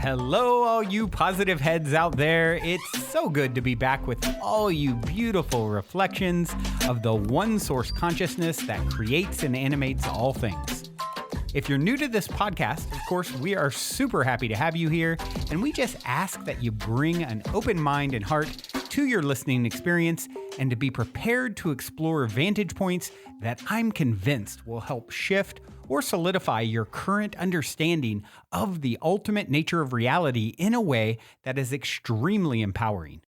Hello, all you positive heads out there. It's so good to be back with all you beautiful reflections of the one source consciousness that creates and animates all things. If you're new to this podcast, of course, we are super happy to have you here, and we just ask that you bring an open mind and heart to your listening experience and to be prepared to explore vantage points that I'm convinced will help shift or solidify your current understanding of the ultimate nature of reality in a way that is extremely empowering.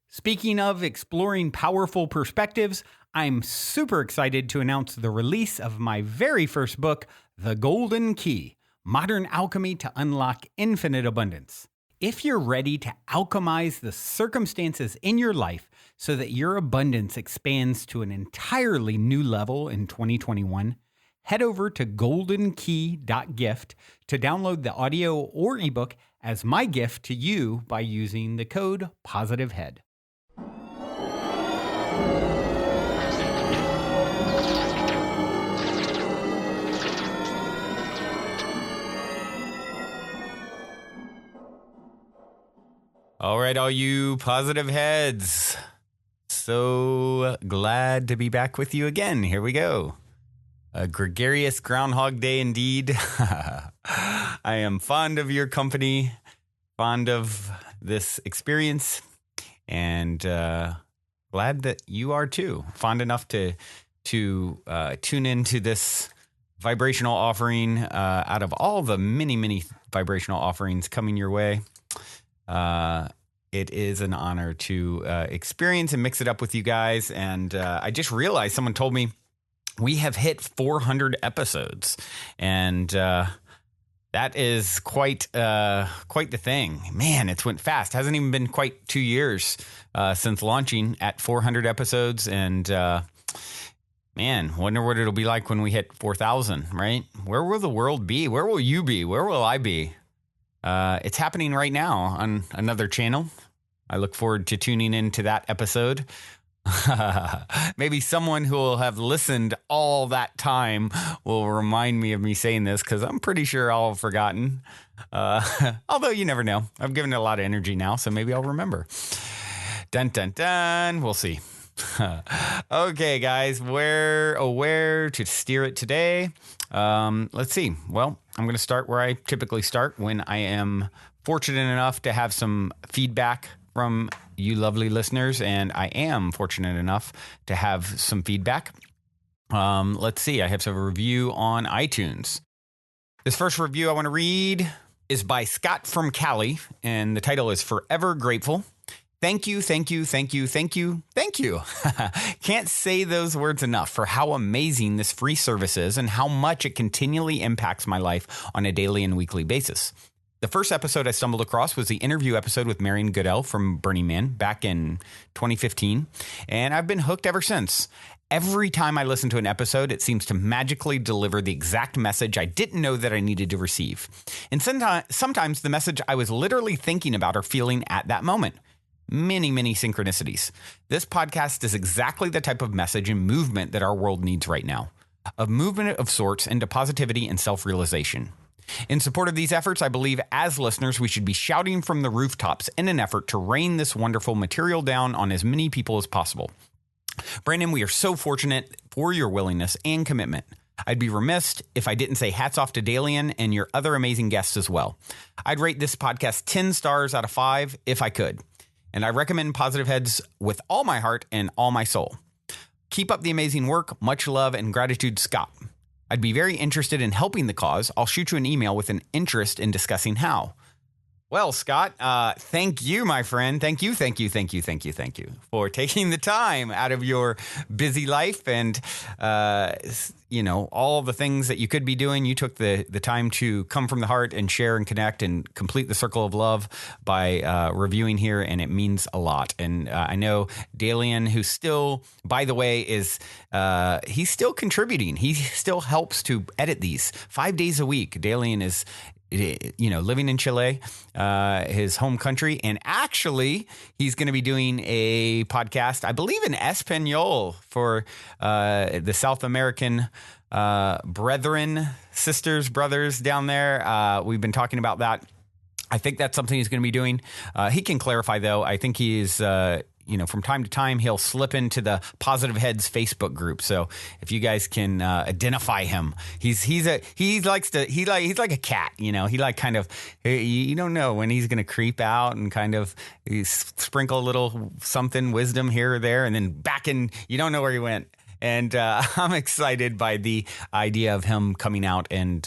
Speaking of exploring powerful perspectives, I'm super excited to announce the release of my very first book, The Golden Key: Modern Alchemy to Unlock Infinite Abundance. If you're ready to alchemize the circumstances in your life so that your abundance expands to an entirely new level in 2021, head over to goldenkey.gift to download the audio or ebook as my gift to you by using the code POSITIVEHEAD. All right, all you positive heads. So glad to be back with you again. Here we go. A gregarious Groundhog Day indeed. I am fond of your company, fond of this experience, and glad that you are too. Fond enough to tune into this vibrational offering out of all the many vibrational offerings coming your way. It is an honor to experience and mix it up with you guys. And I just realized someone told me we have hit 400 episodes, and that is quite the thing. Man, it's went fast. Hasn't even been quite 2 years since launching at 400 episodes, and man, wonder what it'll be like when we hit 4,000. Right? Where will the world be? Where will you be? Where will I be? It's happening right now on another channel. I look forward to tuning into that episode. Maybe someone who will have listened all that time will remind me of me saying this, because I'm pretty sure I'll have forgotten. Although you never know. I've given it a lot of energy now, so maybe I'll remember. Dun, dun, dun. We'll see. Okay, guys, where to steer it today? Let's see. Well, I'm going to start where I typically start when I am fortunate enough to have some feedback from you lovely listeners, and I am fortunate enough to have some feedback. Let's see. I have some review on iTunes. This first review I want to read is by Scott from Cali, and the title is Forever Grateful. Thank you, thank you, thank you, thank you, thank you. Can't say those words enough for how amazing this free service is and how much it continually impacts my life on a daily and weekly basis. The first episode I stumbled across was the interview episode with Marion Goodell from Burning Man back in 2015, and I've been hooked ever since. Every time I listen to an episode, it seems to magically deliver the exact message I didn't know that I needed to receive. And sometimes the message I was literally thinking about or feeling at that moment. Many synchronicities. This podcast is exactly the type of message and movement that our world needs right now. A movement of sorts into positivity and self-realization. In support of these efforts, I believe as listeners, we should be shouting from the rooftops in an effort to rain this wonderful material down on as many people as possible. Brandon, we are so fortunate for your willingness and commitment. I'd be remiss if I didn't say hats off to Dalian and your other amazing guests as well. I'd rate this podcast 10 stars out of 5 if I could. And I recommend Positive Heads with all my heart and all my soul. Keep up the amazing work. Much love and gratitude, Scott. I'd be very interested in helping the cause. I'll shoot you an email with an interest in discussing how. Well, Scott, thank you, my friend. Thank you for taking the time out of your busy life and, all the things that you could be doing. You took the time to come from the heart and share and connect and complete the circle of love by reviewing here, and it means a lot. And I know Dalian, who still, by the way, he's still contributing. He still helps to edit these 5 days a week. Dalian is living in Chile, his home country. And actually, he's going to be doing a podcast, I believe in Espanol, for the South American brethren, sisters, brothers down there. We've been talking about that I think that's something he's going to be doing. He can clarify, though. I think he's, from time to time, he'll slip into the Positive Heads Facebook group. So if you guys can identify him, he's like a cat. He you don't know when he's going to creep out and kind of sprinkle a little something, wisdom here or there, and then back in. You don't know where he went. And I'm excited by the idea of him coming out and,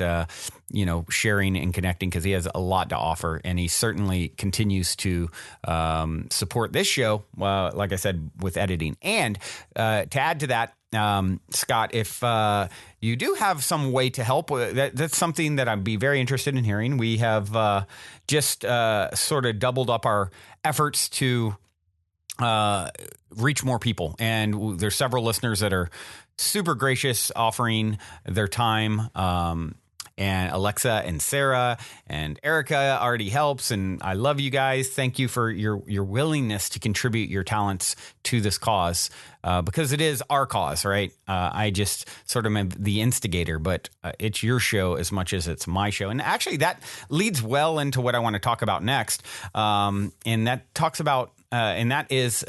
sharing and connecting, because he has a lot to offer. And he certainly continues to support this show, like I said, with editing. And to add to that, Scott, if you do have some way to help, that's something that I'd be very interested in hearing. We have just sort of doubled up our efforts to reach more people, and there's several listeners that are super gracious, offering their time. And Alexa and Sarah and Erica already helps, and I love you guys. Thank you for your willingness to contribute your talents to this cause, because it is our cause, right? I just sort of am the instigator, but it's your show as much as it's my show. And actually, that leads well into what I want to talk about next, and that talks about and that is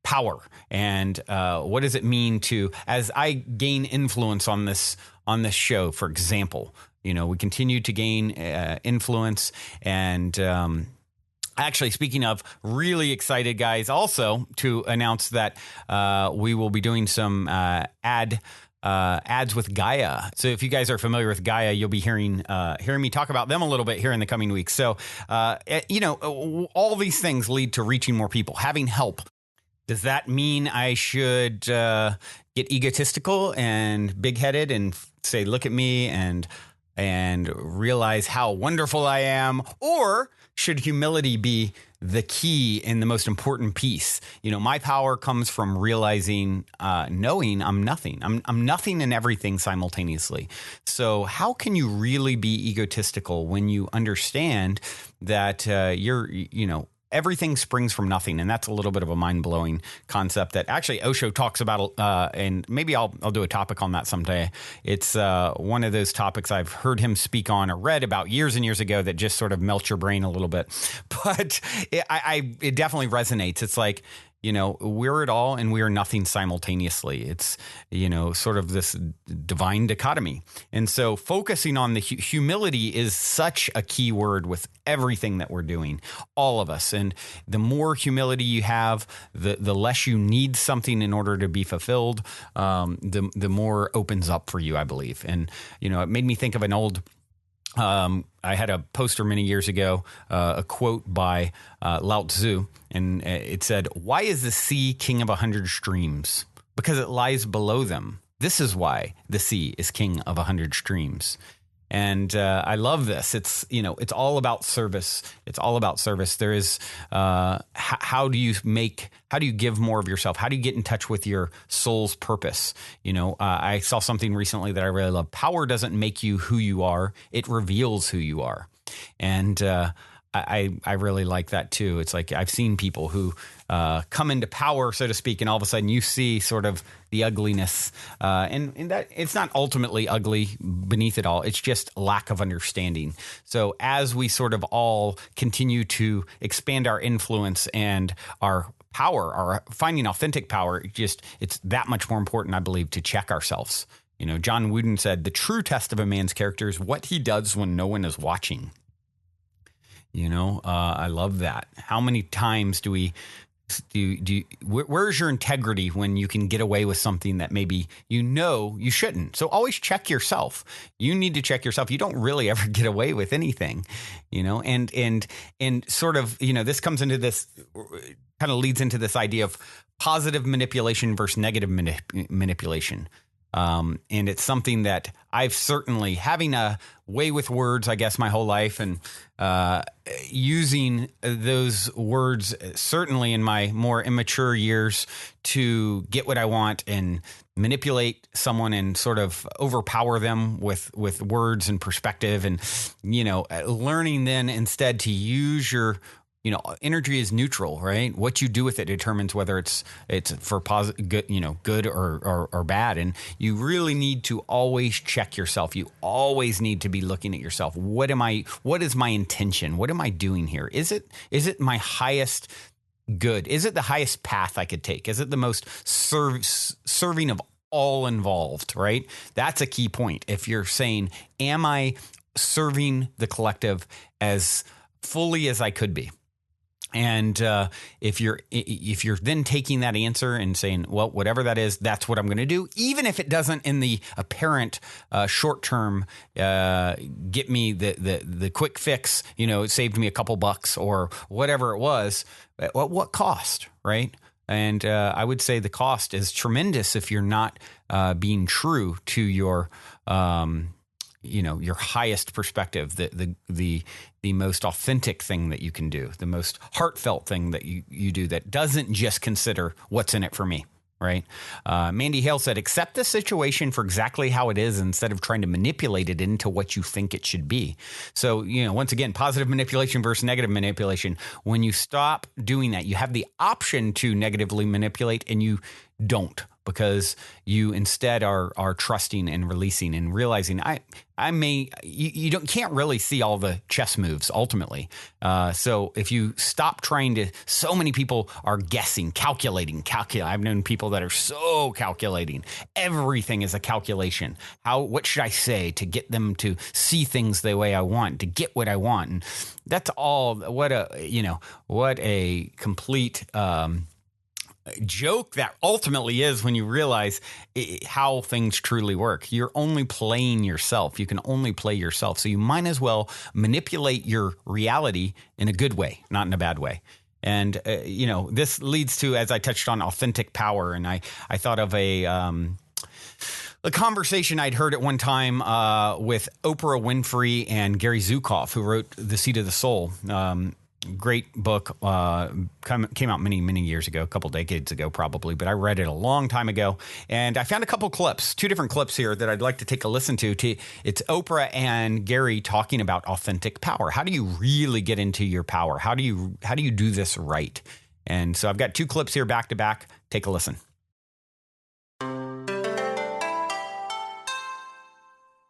power, and what does it mean to, as I gain influence on this show, for example, we continue to gain influence, and actually, speaking of, really excited, guys, also to announce that we will be doing some ads with Gaia. So if you guys are familiar with Gaia, you'll be hearing me talk about them a little bit here in the coming weeks. So, all these things lead to reaching more people, having help. Does that mean I should get egotistical and big-headed and say, look at me, and realize how wonderful I am? Or should humility be the key and the most important piece? My power comes from realizing, knowing I'm nothing. I'm nothing and everything simultaneously. So how can you really be egotistical when you understand that everything springs from nothing? And that's a little bit of a mind-blowing concept that actually Osho talks about, and maybe I'll do a topic on that someday. It's one of those topics I've heard him speak on or read about years and years ago that just sort of melt your brain a little bit. But it definitely resonates. It's like, we're it all and we are nothing simultaneously. It's, sort of this divine dichotomy. And so focusing on the humility is such a key word with everything that we're doing, all of us. And the more humility you have, the less you need something in order to be fulfilled, the more opens up for you, I believe. And, it made me think of an old I had a poster many years ago, a quote by Lao Tzu, and it said, "Why is the sea king of 100 streams? Because it lies below them. This is why the sea is king of 100 streams." And I love this. It's, it's all about service. It's all about service. There is, how do you give more of yourself? How do you get in touch with your soul's purpose? I saw something recently that I really love. Power doesn't make you who you are. It reveals who you are. And I really like that too. It's like I've seen people who come into power, so to speak, and all of a sudden you see sort of the ugliness, and that it's not ultimately ugly beneath it all. It's just lack of understanding. So as we sort of all continue to expand our influence and our power, our finding authentic power, it's that much more important, I believe, to check ourselves. John Wooden said, "The true test of a man's character is what he does when no one is watching." I love that. How many times do where's your integrity when you can get away with something that maybe you shouldn't? So always check yourself. You need to check yourself. You don't really ever get away with anything, and sort of, this comes into this, kind of leads into this idea of positive manipulation versus negative manipulation. And it's something that I've certainly, having a way with words, I guess, my whole life, and using those words certainly in my more immature years to get what I want and manipulate someone and sort of overpower them with words and perspective, and learning then instead to use your energy is neutral, right? What you do with it determines whether it's for good, good or bad. And you really need to always check yourself. You always need to be looking at yourself. What is my intention? What am I doing here? Is it my highest good? Is it the highest path I could take? Is it the most serving of all involved, right? That's a key point. If you're saying, am I serving the collective as fully as I could be? And if you're then taking that answer and saying, well, whatever that is, that's what I'm going to do, even if it doesn't in the apparent short term get me the quick fix, it saved me a couple bucks or whatever it was, what cost, right? And I would say the cost is tremendous if you're not being true to your your highest perspective, the most authentic thing that you can do, the most heartfelt thing that you do that doesn't just consider what's in it for me, right? Mandy Hale said, accept the situation for exactly how it is instead of trying to manipulate it into what you think it should be. So, once again, positive manipulation versus negative manipulation. When you stop doing that, you have the option to negatively manipulate and you don't, because you instead are trusting and releasing and realizing you can't really see all the chess moves ultimately. So if you stop so many people are guessing, calculating. I've known people that are so calculating. Everything is a calculation. What should I say to get them to see things the way I want, to get what I want? And that's all. What a complete joke that ultimately is when you realize how things truly work. You're only playing yourself. You can only play yourself. So you might as well manipulate your reality in a good way, not in a bad way. And, this leads to, as I touched on, authentic power. And I thought of a conversation I'd heard at one time with Oprah Winfrey and Gary Zukav, who wrote The Seat of the Soul. Great book, came out many, many years ago, a couple decades ago probably, but I read it a long time ago. And I found a couple clips, 2 different clips here that I'd like to take a listen to. It's Oprah and Gary talking about authentic power. How do you really get into your power? How do you do this right? And so I've got 2 clips here back to back. Take a listen.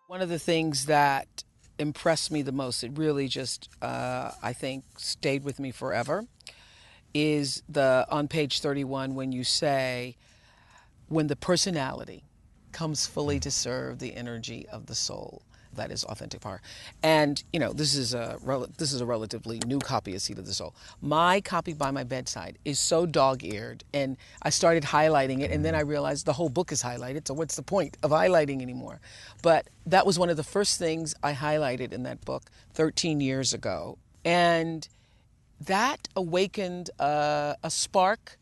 One of the things that impressed me the most, it really just, I think, stayed with me forever, is on page 31 when you say, when the personality comes fully to serve the energy of the soul. That is authentic power. And, this is a relatively new copy of Seat of the Soul. My copy by my bedside is so dog-eared, and I started highlighting it, and then I realized the whole book is highlighted, so what's the point of highlighting anymore? But that was one of the first things I highlighted in that book 13 years ago. And that awakened a spark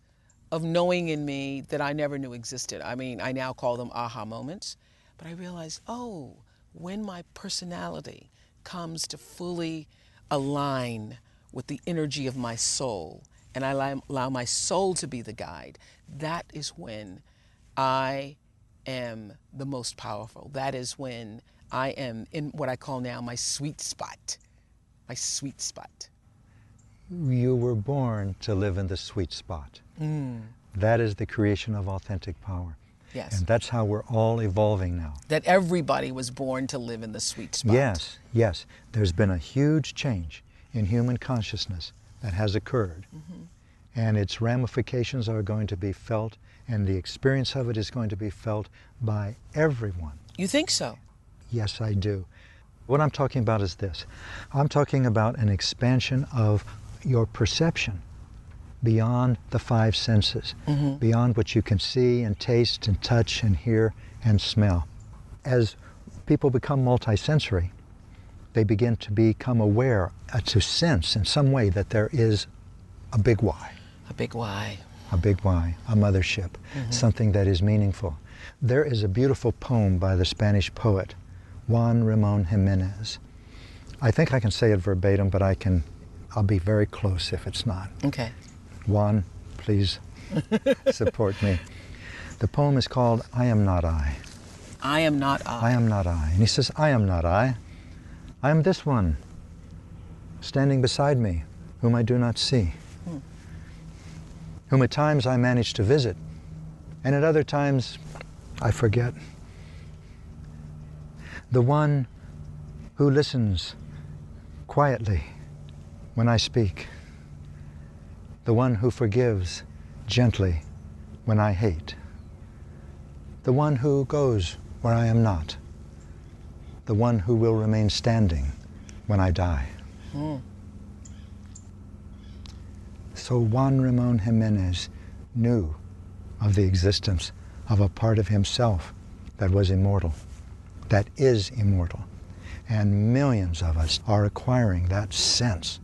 of knowing in me that I never knew existed. I mean, I now call them aha moments. But I realized, when my personality comes to fully align with the energy of my soul, and I allow my soul to be the guide, that is when I am the most powerful. That is when I am in what I call now my sweet spot. My sweet spot. You were born to live in the sweet spot. That is the creation of authentic power. Yes. And that's how we're all evolving now. That everybody was born to live in the sweet spot. Yes. There's been a huge change in human consciousness that has occurred. And its ramifications are going to be felt, and the experience of it is going to be felt by everyone. You think so? Yes, I do. What I'm talking about is this. I'm talking about an expansion of your perception beyond the 5 senses, beyond what you can see and taste and touch and hear and smell. As people become multisensory, they begin to become aware, to sense in some way that there is a big why. A big why. A big why, a mothership, something that is meaningful. There is a beautiful poem by the Spanish poet, Juan Ramon Jimenez. I think I can say it verbatim, but I'll be very close if it's not. Okay. Juan, please support me. The poem is called I Am Not I. I am not I. I am not I. And he says, I am not I. I am this one, standing beside me, whom I do not see, whom at times I manage to visit, and at other times I forget. The one who listens quietly when I speak, the one who forgives gently when I hate, the one who goes where I am not, the one who will remain standing when I die. So Juan Ramon Jimenez knew of the existence of a part of himself that was immortal, that is immortal. And millions of us are acquiring that sense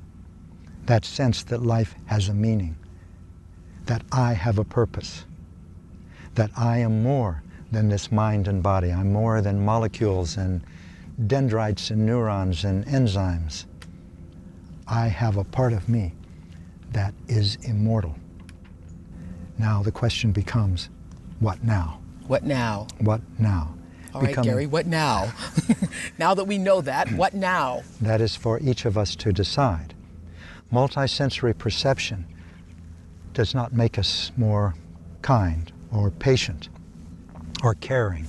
that life has a meaning, that I have a purpose, that I am more than this mind and body. I'm more than molecules and dendrites and neurons and enzymes. I have a part of me that is immortal. Now the question becomes, what now? What now? What now? All right, Gary, what now? Now that we know that, what now? That is for each of us to decide. Multisensory perception does not make us more kind or patient or caring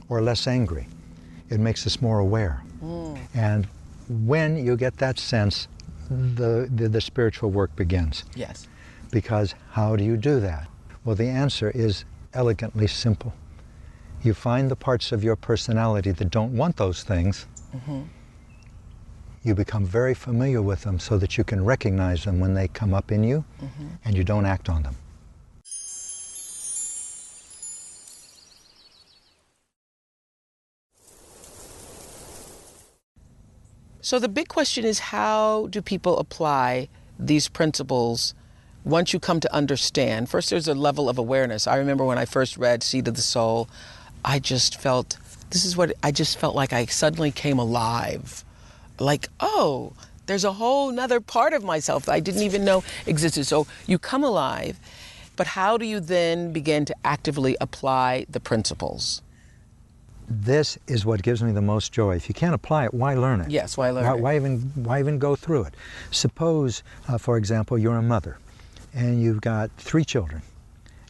or less angry. It makes us more aware. And when you get that sense, the spiritual work begins. Yes. Because how do you do that? Well, the answer is elegantly simple. You find the parts of your personality that don't want those things. You become very familiar with them so that you can recognize them when they come up in you, and you don't act on them. So the big question is, how do people apply these principles once you come to understand? First, there's a level of awareness. I remember when I first read Seed of the Soul, I just felt like I suddenly came alive. Like, oh, there's a whole nother part of myself that I didn't even know existed. So you come alive, but how do you then begin to actively apply the principles? This is what gives me the most joy. If you can't apply it, why learn it? Yes, why learn it? Why even go through it? Suppose, for example, you're a mother, and you've got 3 children,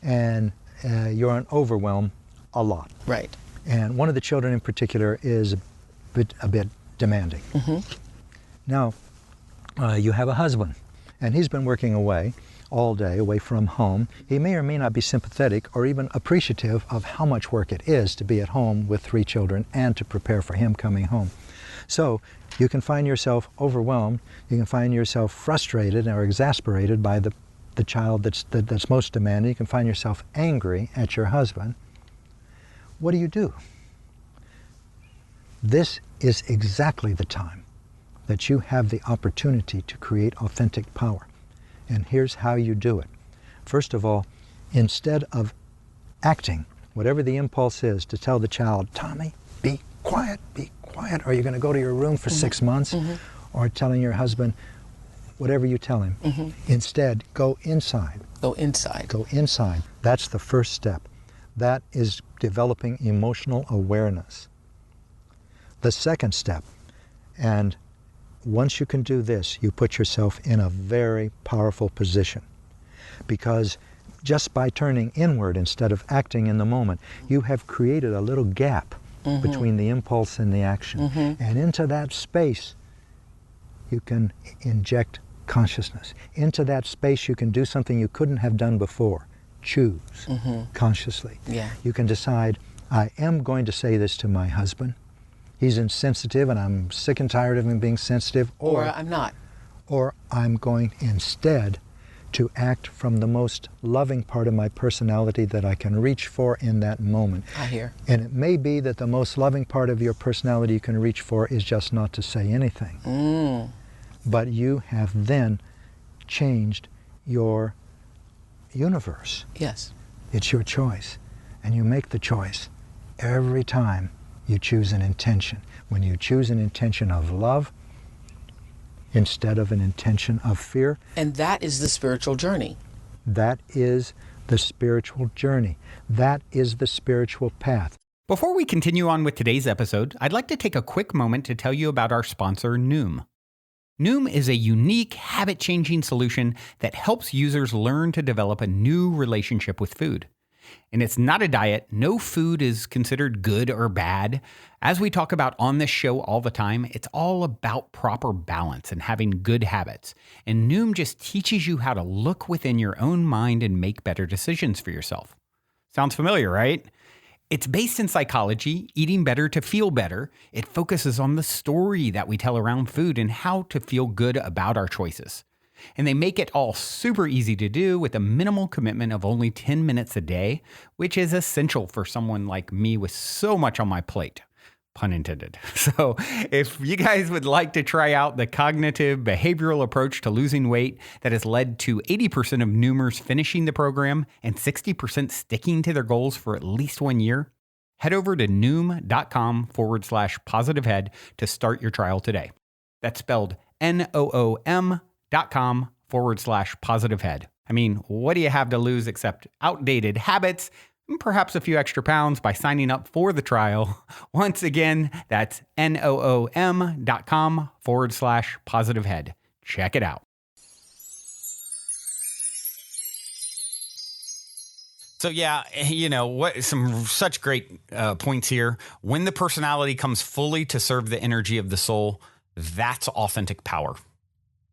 and you're an overwhelm a lot. Right. And one of the children in particular is a bit demanding. Now, you have a husband, and he's been working away all day, away from home. He may or may not be sympathetic or even appreciative of how much work it is to be at home with 3 children and to prepare for him coming home. So you can find yourself overwhelmed, you can find yourself frustrated or exasperated by the child that's most demanding, you can find yourself angry at your husband. What do? This is exactly the time that you have the opportunity to create authentic power. And here's how you do it. First of all, instead of acting, whatever the impulse is, to tell the child, Tommy, be quiet, or you're going to go to your room for 6 months, or telling your husband, whatever you tell him. Instead, go inside. Go inside. Go inside. That's the first step. That is developing emotional awareness. The second step, and once you can do this, you put yourself in a very powerful position, because just by turning inward instead of acting in the moment, you have created a little gap between the impulse and the action. And into that space, you can inject consciousness. Into that space, you can do something you couldn't have done before. Choose consciously. Yeah. You can decide, I am going to say this to my husband. He's insensitive and I'm sick and tired of him being sensitive. Or I'm not. Or I'm going instead to act from the most loving part of my personality that I can reach for in that moment. I hear. And it may be that the most loving part of your personality you can reach for is just not to say anything. But you have then changed your universe. Yes. It's your choice. And you make the choice every time you choose an intention. When you choose an intention of love instead of an intention of fear. And that is the spiritual journey. That is the spiritual journey. That is the spiritual path. Before we continue on with today's episode, I'd like to take a quick moment to tell you about our sponsor, Noom. Noom is a unique habit-changing solution that helps users learn to develop a new relationship with food. And it's not a diet. No food is considered good or bad. As we talk about on this show all the time, it's all about proper balance and having good habits. And Noom just teaches you how to look within your own mind and make better decisions for yourself. Sounds familiar, right? It's based in psychology, eating better to feel better. It focuses on the story that we tell around food and how to feel good about our choices. And they make it all super easy to do with a minimal commitment of only 10 minutes a day, which is essential for someone like me with so much on my plate. Pun intended. So if you guys would like to try out the cognitive behavioral approach to losing weight that has led to 80% of Noomers finishing the program and 60% sticking to their goals for at least 1 year, head over to noom.com/positivehead to start your trial today. That's spelled NOOM.com/positivehead. I mean, what do you have to lose except outdated habits and perhaps a few extra pounds by signing up for the trial? Once again, that's NOOM.com/positivehead. Check it out. So yeah, some such great points here. When the personality comes fully to serve the energy of the soul, that's authentic power.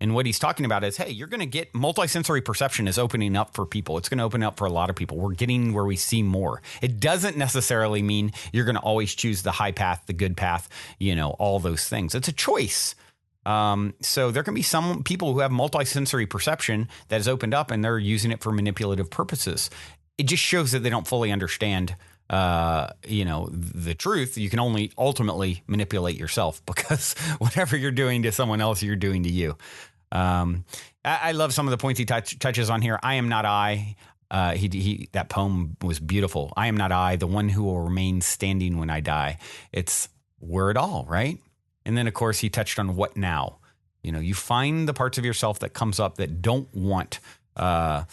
And what he's talking about is, hey, you're going to get multisensory perception is opening up for people. It's going to open up for a lot of people. We're getting where we see more. It doesn't necessarily mean you're going to always choose the high path, the good path, all those things. It's a choice. So there can be some people who have multisensory perception that has opened up and they're using it for manipulative purposes. It just shows that they don't fully understand the truth. You can only ultimately manipulate yourself because whatever you're doing to someone else, you're doing to you. I love some of the points he touches on here. I am not I. That poem was beautiful. I am not I, the one who will remain standing when I die. It's we're it all, right? And then of course he touched on what now. You find the parts of yourself that comes up that don't want, that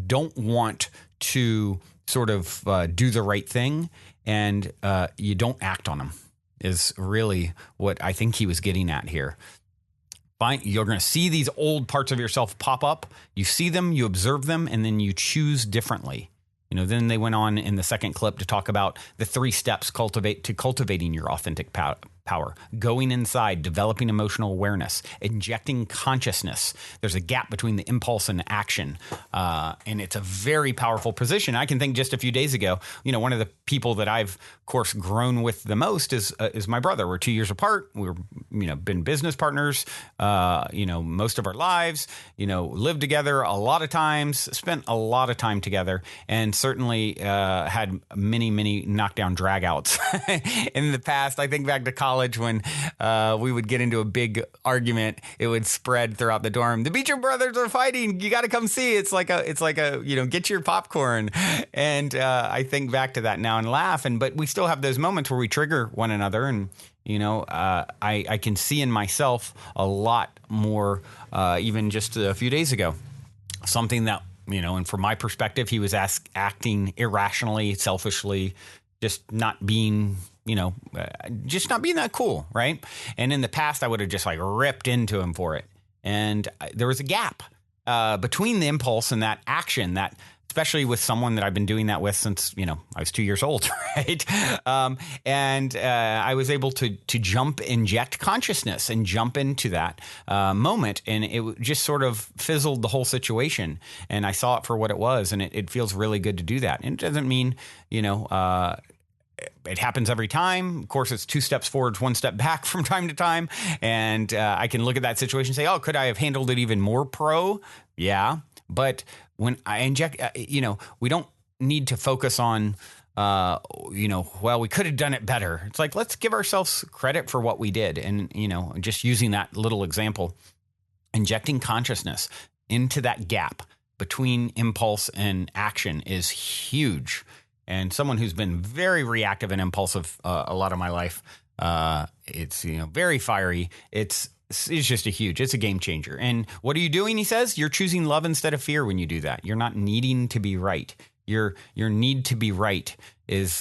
don't want to sort of do the right thing, and you don't act on them is really what I think he was getting at here. You're going to see these old parts of yourself pop up. You see them, you observe them, and then you choose differently. Then they went on in the second clip to talk about the 3 steps cultivating your authentic power. Going inside, developing emotional awareness, injecting consciousness. There's a gap between the impulse and action. And it's a very powerful position. I can think just a few days ago, one of the people that I've, of course, grown with the most is my brother. We're 2 years apart. We're, been business partners, most of our lives, lived together a lot of times, spent a lot of time together, and certainly had many, many knockdown dragouts in the past. I think back to college when we would get into a big argument, it would spread throughout the dorm. The Beecher brothers are fighting. You got to come see. It's like a get your popcorn. And I think back to that now and laugh. But we still have those moments where we trigger one another. And I can see in myself a lot more, even just a few days ago, something that and from my perspective, he was acting irrationally, selfishly, just not being. Just not being that cool, right? And in the past, I would have just ripped into him for it. And there was a gap between the impulse and that action, that especially with someone that I've been doing that with since, I was 2 years old, right? And I was able to inject consciousness and jump into that moment. And it just sort of fizzled the whole situation. And I saw it for what it was. And it feels really good to do that. And it doesn't mean, it happens every time. Of course, it's 2 steps forward, 1 step back from time to time. And I can look at that situation and say, oh, could I have handled it even more pro? Yeah. But when I inject, we don't need to focus on, we could have done it better. It's like, let's give ourselves credit for what we did. And, just using that little example, injecting consciousness into that gap between impulse and action is huge. And someone who's been very reactive and impulsive a lot of my life, it's very fiery. It's just it's a game changer. And what are you doing? He says you're choosing love instead of fear when you do that. You're not needing to be right. Your need to be right is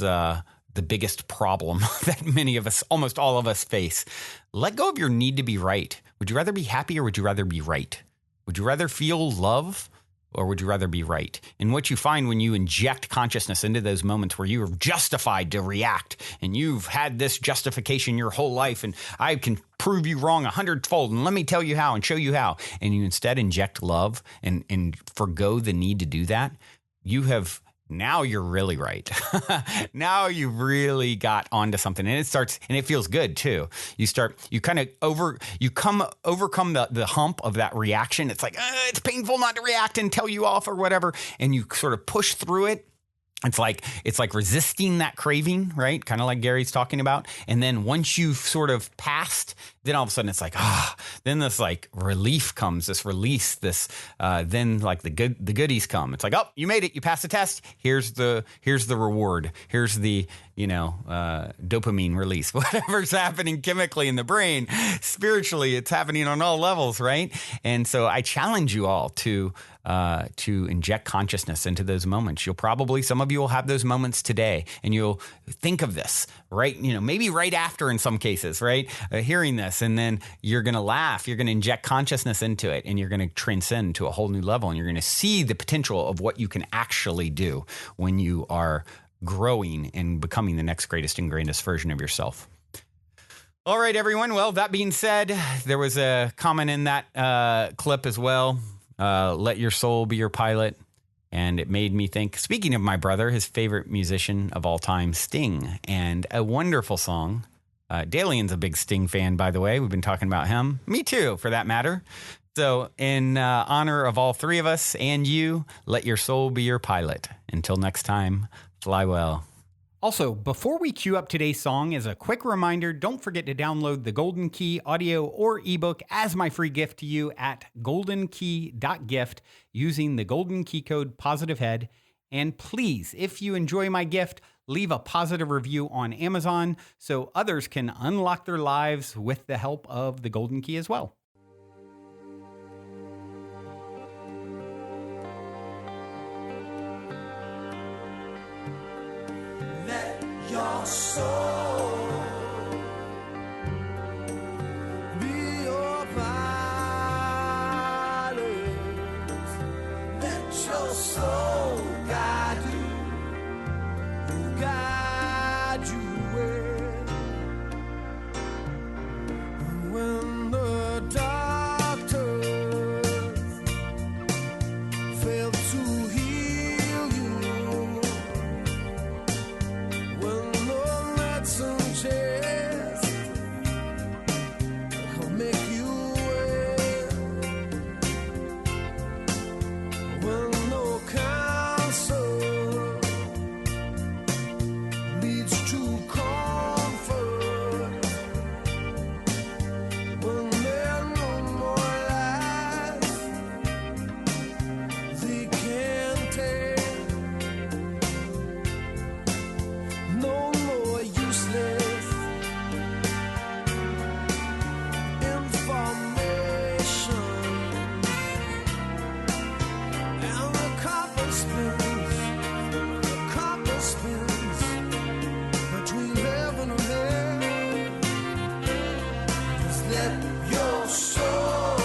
the biggest problem that many of us, almost all of us, face. Let go of your need to be right. Would you rather be happy or would you rather be right? Would you rather feel love or would you rather be right? And what you find when you inject consciousness into those moments where you are justified to react and you've had this justification your whole life and I can prove you wrong 100-fold and let me tell you how and show you how. And you instead inject love and forgo the need to do that. Now you're really right. Now you really got onto something and it feels good too. You kind of overcome the hump of that reaction. It's like, it's painful not to react and tell you off or whatever. And you sort of push through it. It's like resisting that craving, right? Kind of like Gary's talking about. And then once you've sort of passed, then all of a sudden it's like, then this like relief comes, this release, then like the goodies come. It's like, oh, you made it. You passed the test. Here's the reward. Here's the, dopamine release, whatever's happening chemically in the brain. Spiritually, it's happening on all levels, right? And so I challenge you all to inject consciousness into those moments. Some of you will have those moments today and you'll think of this, right? Maybe right after in some cases, right? Hearing this, and then you're going to laugh, you're going to inject consciousness into it and you're going to transcend to a whole new level and you're going to see the potential of what you can actually do when you are growing and becoming the next greatest and greatest version of yourself. All right, everyone. Well, that being said, there was a comment in that clip as well. Let your soul be your pilot. And it made me think, speaking of my brother, his favorite musician of all time, Sting, and a wonderful song. Dalian's a big Sting fan, by the way. We've been talking about him. Me too, for that matter. So in honor of all three of us and you, let your soul be your pilot. Until next time, fly well. Also, before we cue up today's song, as a quick reminder, don't forget to download the Golden Key audio or ebook as my free gift to you at goldenkey.gift using the Golden Key code POSITIVEHEAD. And please, if you enjoy my gift, leave a positive review on Amazon so others can unlock their lives with the help of the Golden Key as well. Your soul be your pilot. Let your soul guide you where. When the doctors fail to heal you, when some chest will make you well. When no counsel leads to comfort, when there are no more lies they can take, no more useless information, and the copper spins between heaven and hell. Just let your soul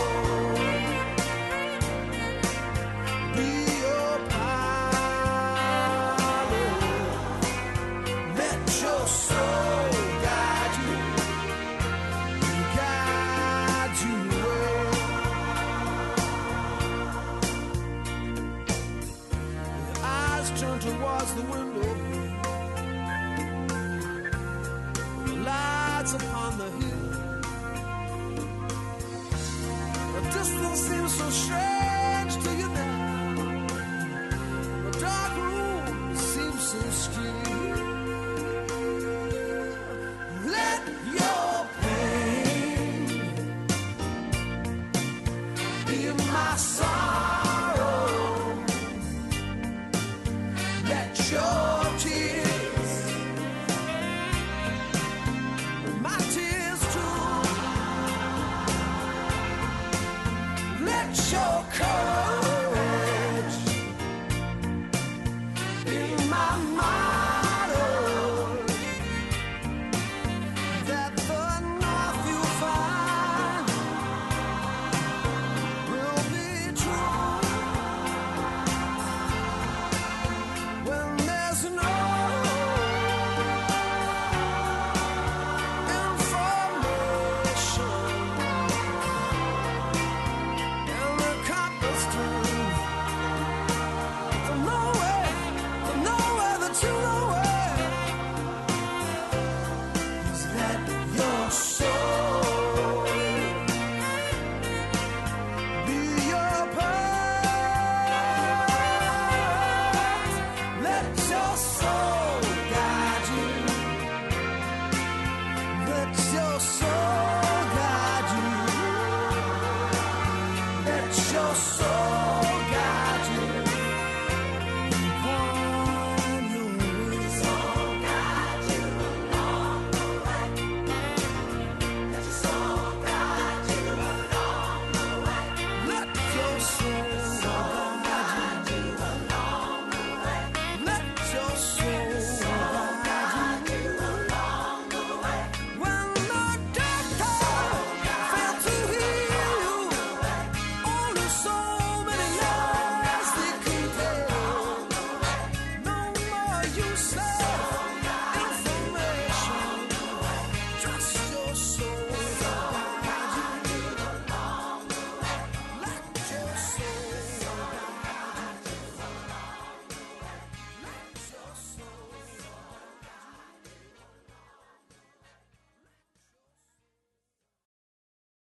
be your pilot. Let your soul